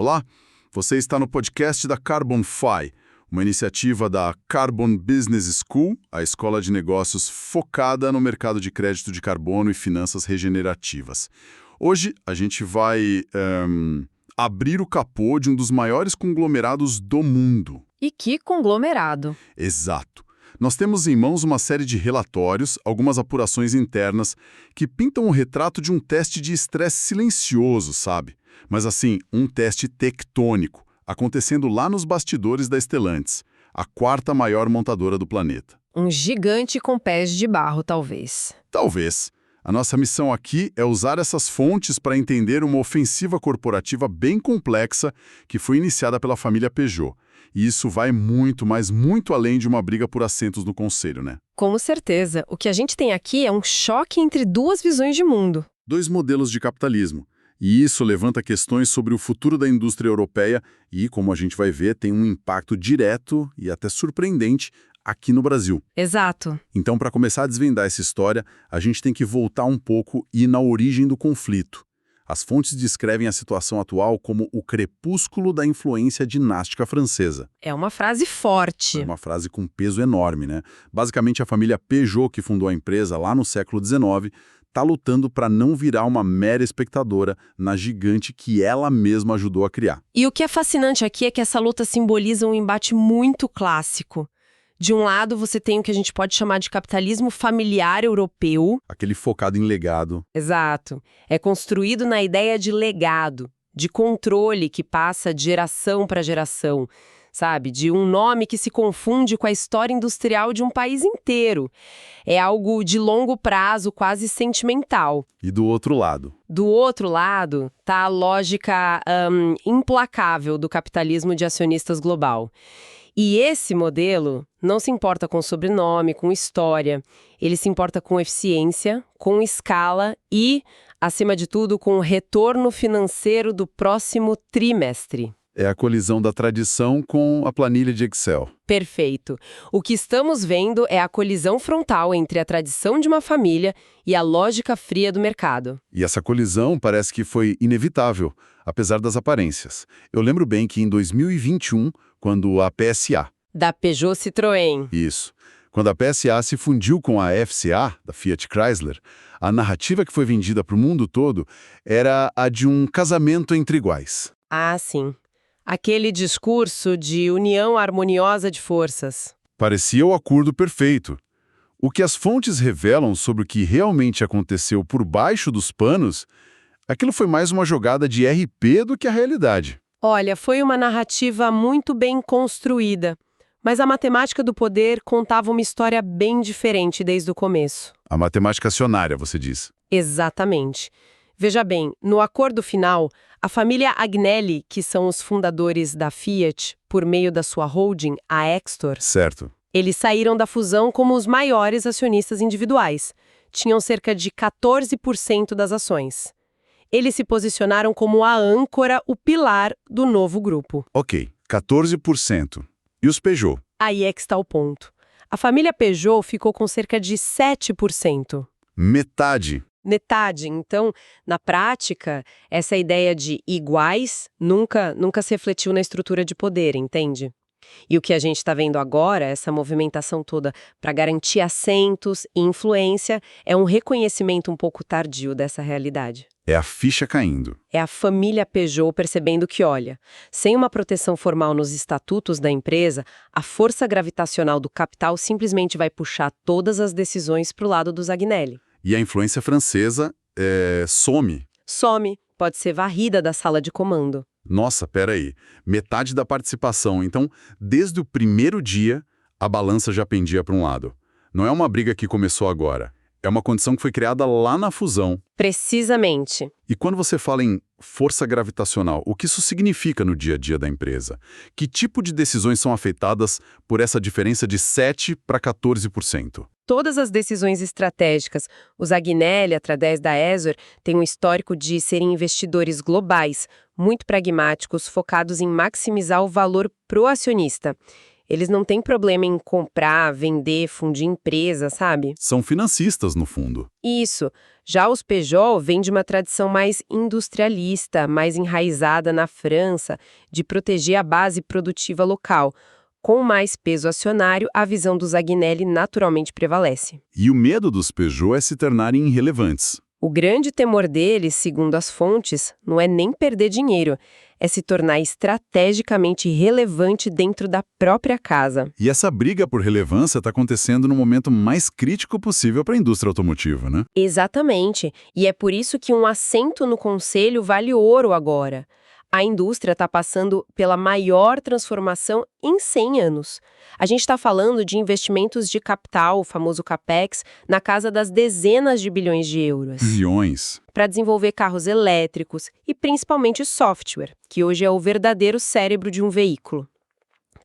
Olá, você está no podcast da CarbonFi, uma iniciativa da Carbon Business School, a escola de negócios focada no mercado de crédito de carbono e finanças regenerativas. Hoje a gente vai abrir o capô de um dos maiores conglomerados do mundo. E que conglomerado! Exato. Nós temos em mãos uma série de relatórios, algumas apurações internas, que pintam o retrato de um teste de estresse silencioso, sabe? Mas assim, um teste tectônico, acontecendo lá nos bastidores da Stellantis, a quarta maior montadora do planeta. Um gigante com pés de barro, talvez. Talvez. A nossa missão aqui é usar essas fontes para entender uma ofensiva corporativa bem complexa que foi iniciada pela família Peugeot. E isso vai muito, mas muito além de uma briga por assentos no conselho, né? Com certeza. O que a gente tem aqui é um choque entre duas visões de mundo. Dois modelos de capitalismo. E isso levanta questões sobre o futuro da indústria europeia e, como a gente vai ver, tem um impacto direto e até surpreendente aqui no Brasil. Exato. Então, para começar a desvendar essa história, a gente tem que voltar um pouco e ir na origem do conflito. As fontes descrevem a situação atual como o crepúsculo da influência dinástica francesa. É uma frase forte. É uma frase com peso enorme, né? Basicamente, a família Peugeot, que fundou a empresa lá no século XIX, está lutando para não virar uma mera espectadora na gigante que ela mesma ajudou a criar. E o que é fascinante aqui é que essa luta simboliza um embate muito clássico. De um lado, você tem o que a gente pode chamar de capitalismo familiar europeu. Aquele focado em legado. Exato. É construído na ideia de legado, de controle que passa de geração para geração, sabe? De um nome que se confunde com a história industrial de um país inteiro. É algo de longo prazo, quase sentimental. E do outro lado? Do outro lado, tá a lógica implacável do capitalismo de acionistas global. E esse modelo não se importa com sobrenome, com história. Ele se importa com eficiência, com escala e, acima de tudo, com o retorno financeiro do próximo trimestre. É a colisão da tradição com a planilha de Excel. Perfeito. O que estamos vendo é a colisão frontal entre a tradição de uma família e a lógica fria do mercado. E essa colisão parece que foi inevitável, apesar das aparências. Eu lembro bem que em 2021, quando a PSA... Da Peugeot Citroën. Isso. Quando a PSA se fundiu com a FCA, da Fiat Chrysler, a narrativa que foi vendida para o mundo todo era a de um casamento entre iguais. Ah, sim. Aquele discurso de união harmoniosa de forças. Parecia o acordo perfeito. O que as fontes revelam sobre o que realmente aconteceu por baixo dos panos, aquilo foi mais uma jogada de RP do que a realidade. Olha, foi uma narrativa muito bem construída, mas a matemática do poder contava uma história bem diferente desde o começo. A matemática acionária, você diz. Exatamente. Veja bem, no acordo final, a família Agnelli, que são os fundadores da Fiat, por meio da sua holding, a Extor, Certo. eles saíram da fusão como os maiores acionistas individuais. Tinham cerca de 14% das ações. Eles se posicionaram como a âncora, o pilar do novo grupo. Ok, 14%. E os Peugeot? Aí é que está o ponto. A família Peugeot ficou com cerca de 7%. Metade. Metade. Então, na prática, essa ideia de iguais nunca se refletiu na estrutura de poder, entende? E o que a gente está vendo agora, essa movimentação toda para garantir assentos e influência, é um reconhecimento um pouco tardio dessa realidade. É a ficha caindo. É a família Peugeot percebendo que, olha, sem uma proteção formal nos estatutos da empresa, a força gravitacional do capital simplesmente vai puxar todas as decisões para o lado dos Agnelli. E a influência francesa some. Some, pode ser varrida da sala de comando. Nossa, peraí. Metade da participação. Então, desde o primeiro dia, a balança já pendia para um lado. Não é uma briga que começou agora. É uma condição que foi criada lá na fusão. Precisamente. E quando você fala em força gravitacional, o que isso significa no dia a dia da empresa? Que tipo de decisões são afetadas por essa diferença de 7% para 14%? Todas as decisões estratégicas. Os Agnelli, através da Exor, têm um histórico de serem investidores globais, muito pragmáticos, focados em maximizar o valor pro acionista. Eles não têm problema em comprar, vender, fundir empresa, sabe? São financistas, no fundo. Isso. Já os Peugeot vêm de uma tradição mais industrialista, mais enraizada na França, de proteger a base produtiva local. Com mais peso acionário, a visão dos Agnelli naturalmente prevalece. E o medo dos Peugeot é se tornarem irrelevantes. O grande temor deles, segundo as fontes, não é nem perder dinheiro, é se tornar estrategicamente relevante dentro da própria casa. E essa briga por relevância está acontecendo no momento mais crítico possível para a indústria automotiva, né? Exatamente. E é por isso que um assento no conselho vale ouro agora. A indústria está passando pela maior transformação em 100 anos. A gente está falando de investimentos de capital, o famoso CAPEX, na casa das dezenas de bilhões de euros. Bilhões. Para desenvolver carros elétricos e principalmente software, que hoje é o verdadeiro cérebro de um veículo.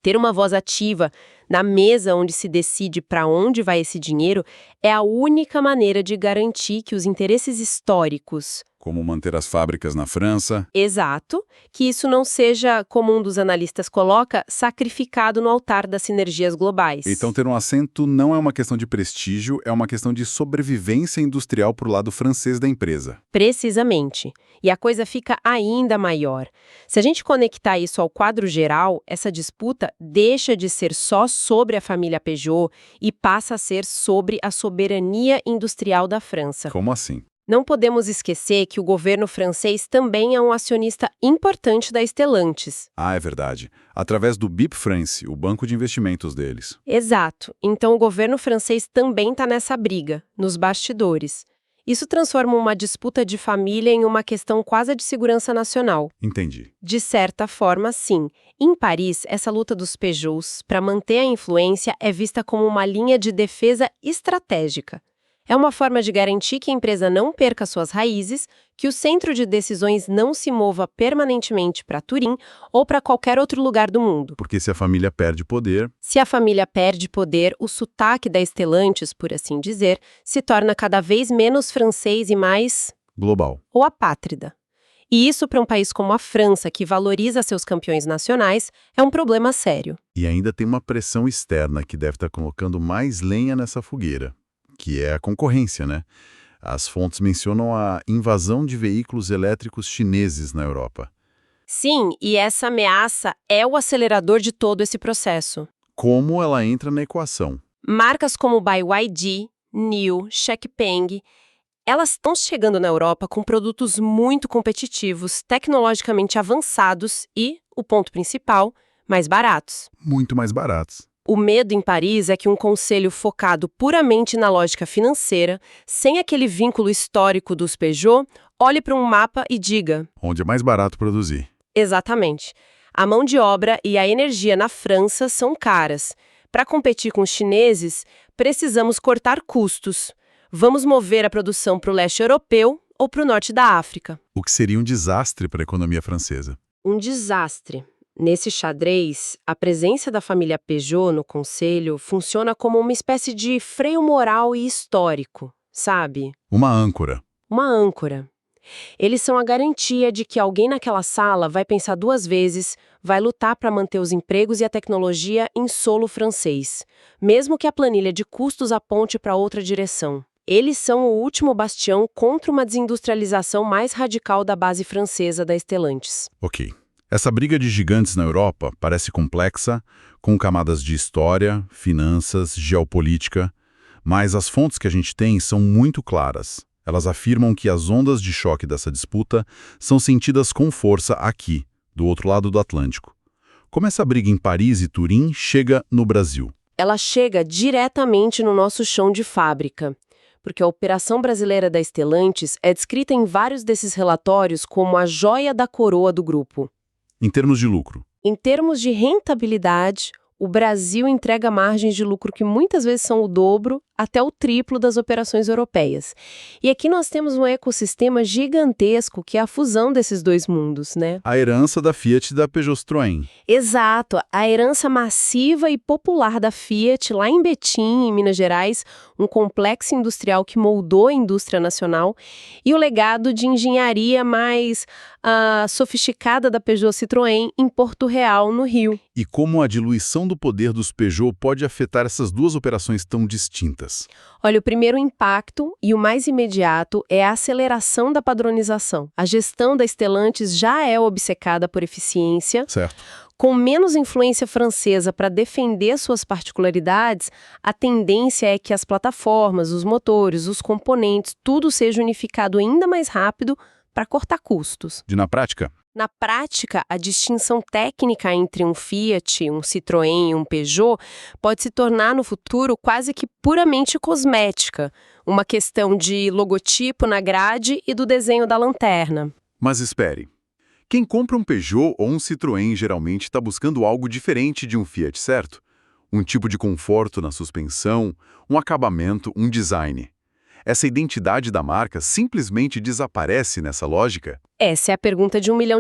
Ter uma voz ativa na mesa onde se decide para onde vai esse dinheiro é a única maneira de garantir que os interesses históricos, Como manter as fábricas na França. exato, que isso não seja, como um dos analistas coloca, sacrificado no altar das sinergias globais. Então, ter um assento não é uma questão de prestígio, é uma questão de sobrevivência industrial para o lado francês da empresa. Precisamente. E a coisa fica ainda maior. Se a gente conectar isso ao quadro geral, essa disputa deixa de ser só sobre a família Peugeot e passa a ser sobre a soberania industrial da França. Como assim? Não podemos esquecer que o governo francês também é um acionista importante da Stellantis. Ah, é verdade. Através do BIP France, o banco de investimentos deles. Exato. Então o governo francês também está nessa briga, nos bastidores. Isso transforma uma disputa de família em uma questão quase de segurança nacional. Entendi. De certa forma, sim. Em Paris, essa luta dos Peugeots para manter a influência é vista como uma linha de defesa estratégica. É uma forma de garantir que a empresa não perca suas raízes, que o centro de decisões não se mova permanentemente para Turim ou para qualquer outro lugar do mundo. Porque se a família perde poder, Se a família perde poder, o sotaque da Stellantis, por assim dizer, se torna cada vez menos francês e mais global. ou apátrida. E isso, para um país como a França, que valoriza seus campeões nacionais, é um problema sério. E ainda tem uma pressão externa que deve estar colocando mais lenha nessa fogueira, que é a concorrência, né? As fontes mencionam a invasão de veículos elétricos chineses na Europa. Sim, e essa ameaça é o acelerador de todo esse processo. Como ela entra na equação? Marcas como BYD, NIO, XPeng, elas estão chegando na Europa com produtos muito competitivos, tecnologicamente avançados e, o ponto principal, mais baratos. Muito mais baratos. O medo em Paris é que um conselho focado puramente na lógica financeira, sem aquele vínculo histórico dos Peugeot, olhe para um mapa e diga: Onde é mais barato produzir. exatamente. A mão de obra e a energia na França são caras. Para competir com os chineses, precisamos cortar custos. Vamos mover a produção para o leste europeu ou para o norte da África. O que seria um desastre para a economia francesa. Um desastre. Nesse xadrez, a presença da família Peugeot no conselho funciona como uma espécie de freio moral e histórico, sabe? Uma âncora. Uma âncora. Eles são a garantia de que alguém naquela sala vai pensar duas vezes, vai lutar para manter os empregos e a tecnologia em solo francês, mesmo que a planilha de custos aponte para outra direção. Eles são o último bastião contra uma desindustrialização mais radical da base francesa da Stellantis. Ok. Essa briga de gigantes na Europa parece complexa, com camadas de história, finanças, geopolítica, mas as fontes que a gente tem são muito claras. Elas afirmam que as ondas de choque dessa disputa são sentidas com força aqui, do outro lado do Atlântico. Como essa briga em Paris e Turim chega no Brasil? Ela chega diretamente no nosso chão de fábrica, porque a operação brasileira da Stellantis é descrita em vários desses relatórios como a joia da coroa do grupo. Em termos de lucro. Em termos de rentabilidade, o Brasil entrega margens de lucro que muitas vezes são o dobro até o triplo das operações europeias. E aqui nós temos um ecossistema gigantesco que é a fusão desses dois mundos, né? A herança da Fiat e da Peugeot Citroën. Exato, a herança massiva e popular da Fiat lá em Betim, em Minas Gerais, um complexo industrial que moldou a indústria nacional, e o legado de engenharia mais sofisticada da Peugeot Citroën em Porto Real, no Rio. E como a diluição do poder dos Peugeot pode afetar essas duas operações tão distintas? Olha, o primeiro impacto e o mais imediato é a aceleração da padronização. A gestão da Stellantis já é obcecada por eficiência. Certo. Com menos influência francesa para defender suas particularidades, a tendência é que as plataformas, os motores, os componentes, tudo seja unificado ainda mais rápido para cortar custos. Na prática? Na prática, a distinção técnica entre um Fiat, um Citroën e um Peugeot pode se tornar no futuro quase que puramente cosmética, uma questão de logotipo na grade e do desenho da lanterna. Mas espere. Quem compra um Peugeot ou um Citroën geralmente está buscando algo diferente de um Fiat, certo? Um tipo de conforto na suspensão, um acabamento, um design. Essa identidade da marca simplesmente desaparece nessa lógica? Essa é a pergunta de $1 milhão.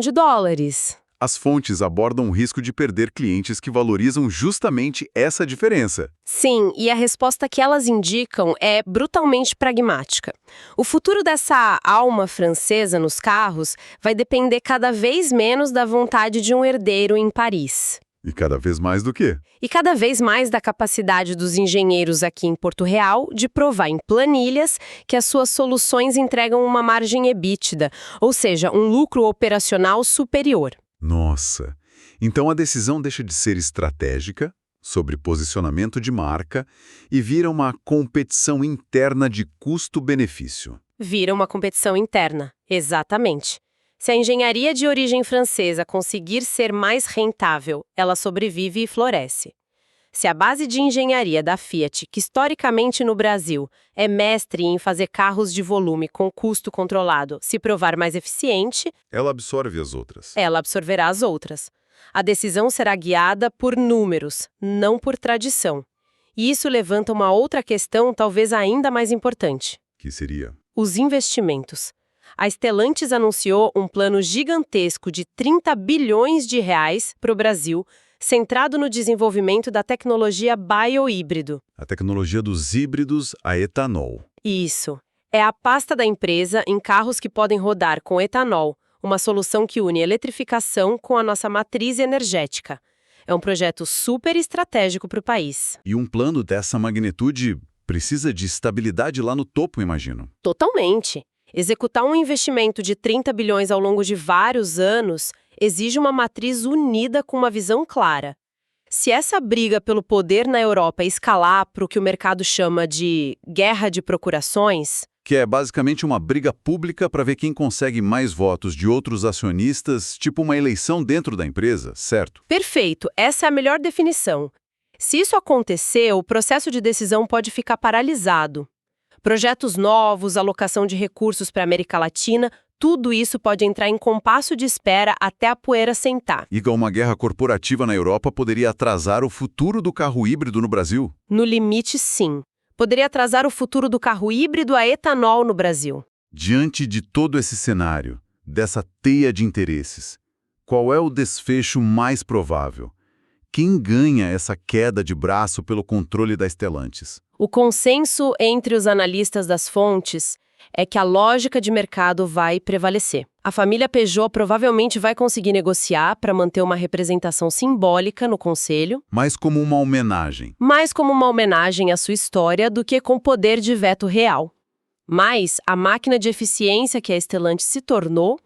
As fontes abordam o risco de perder clientes que valorizam justamente essa diferença. Sim, e a resposta que elas indicam é brutalmente pragmática. O futuro dessa alma francesa nos carros vai depender cada vez menos da vontade de um herdeiro em Paris. E cada vez mais do quê? E cada vez mais da capacidade dos engenheiros aqui em Porto Real de provar em planilhas que as suas soluções entregam uma margem EBITDA, ou seja, um lucro operacional superior. Nossa! Então a decisão deixa de ser estratégica, sobre posicionamento de marca, e vira uma competição interna de custo-benefício. Vira uma competição interna, exatamente. Se a engenharia de origem francesa conseguir ser mais rentável, ela sobrevive e floresce. Se a base de engenharia da Fiat, que historicamente no Brasil é mestre em fazer carros de volume com custo controlado, se provar mais eficiente, Ela absorve as outras. ela absorverá as outras. A decisão será guiada por números, não por tradição. E isso levanta uma outra questão talvez ainda mais importante: Que seria? os investimentos. A Stellantis anunciou um plano gigantesco de R$30 bilhões para o Brasil, centrado no desenvolvimento da tecnologia biohíbrido. A tecnologia dos híbridos a etanol. Isso. É a pasta da empresa em carros que podem rodar com etanol, uma solução que une eletrificação com a nossa matriz energética. É um projeto super estratégico para o país. E um plano dessa magnitude precisa de estabilidade lá no topo, imagino. Totalmente. Executar um investimento de 30 bilhões ao longo de vários anos exige uma matriz unida com uma visão clara. Se essa briga pelo poder na Europa escalar para o que o mercado chama de guerra de procurações, Que é basicamente uma briga pública para ver quem consegue mais votos de outros acionistas, tipo uma eleição dentro da empresa, certo? perfeito, essa é a melhor definição. Se isso acontecer, o processo de decisão pode ficar paralisado. Projetos novos, alocação de recursos para a América Latina, tudo isso pode entrar em compasso de espera até a poeira sentar. E uma guerra corporativa na Europa poderia atrasar o futuro do carro híbrido no Brasil? No limite, sim. Poderia atrasar o futuro do carro híbrido a etanol no Brasil. Diante de todo esse cenário, dessa teia de interesses, qual é o desfecho mais provável? Quem ganha essa queda de braço pelo controle da Stellantis? O consenso entre os analistas das fontes é que a lógica de mercado vai prevalecer. A família Peugeot provavelmente vai conseguir negociar para manter uma representação simbólica no conselho, Mais como uma homenagem. mais como uma homenagem à sua história do que com poder de veto real. Mas a máquina de eficiência que a Stellantis se tornou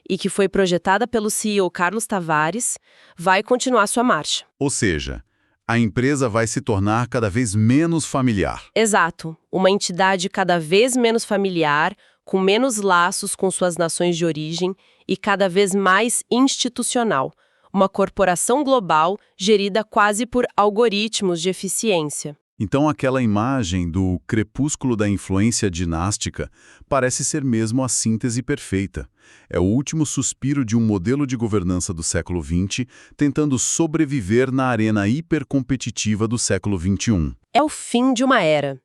e que foi projetada pelo CEO Carlos Tavares vai continuar sua marcha. Ou seja, a empresa vai se tornar cada vez menos familiar. Exato, uma entidade cada vez menos familiar, com menos laços com suas nações de origem e cada vez mais institucional. Uma corporação global gerida quase por algoritmos de eficiência. Então aquela imagem do crepúsculo da influência dinástica parece ser mesmo a síntese perfeita. É o último suspiro de um modelo de governança do século XX tentando sobreviver na arena hipercompetitiva do século XXI. É o fim de uma era.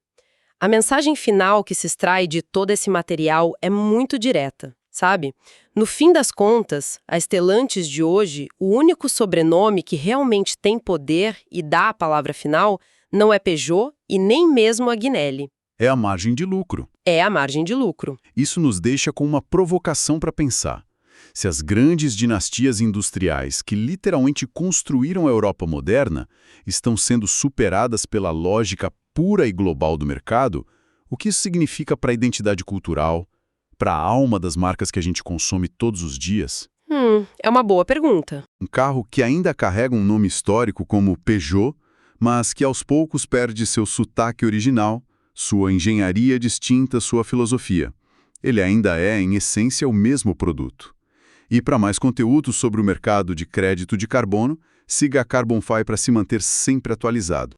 A mensagem final que se extrai de todo esse material é muito direta, sabe? No fim das contas, a Stellantis de hoje, o único sobrenome que realmente tem poder e dá a palavra final, não é Peugeot e nem mesmo a Gnelli. É a margem de lucro. É a margem de lucro. Isso nos deixa com uma provocação para pensar. Se as grandes dinastias industriais que literalmente construíram a Europa moderna estão sendo superadas pela lógica pura e global do mercado, o que isso significa para a identidade cultural, para a alma das marcas que a gente consome todos os dias? É uma boa pergunta. Um carro que ainda carrega um nome histórico como Peugeot, mas que aos poucos perde seu sotaque original, sua engenharia distinta, sua filosofia. Ele ainda é, em essência, o mesmo produto. E para mais conteúdo sobre o mercado de crédito de carbono, siga a Carbon Fi para se manter sempre atualizado.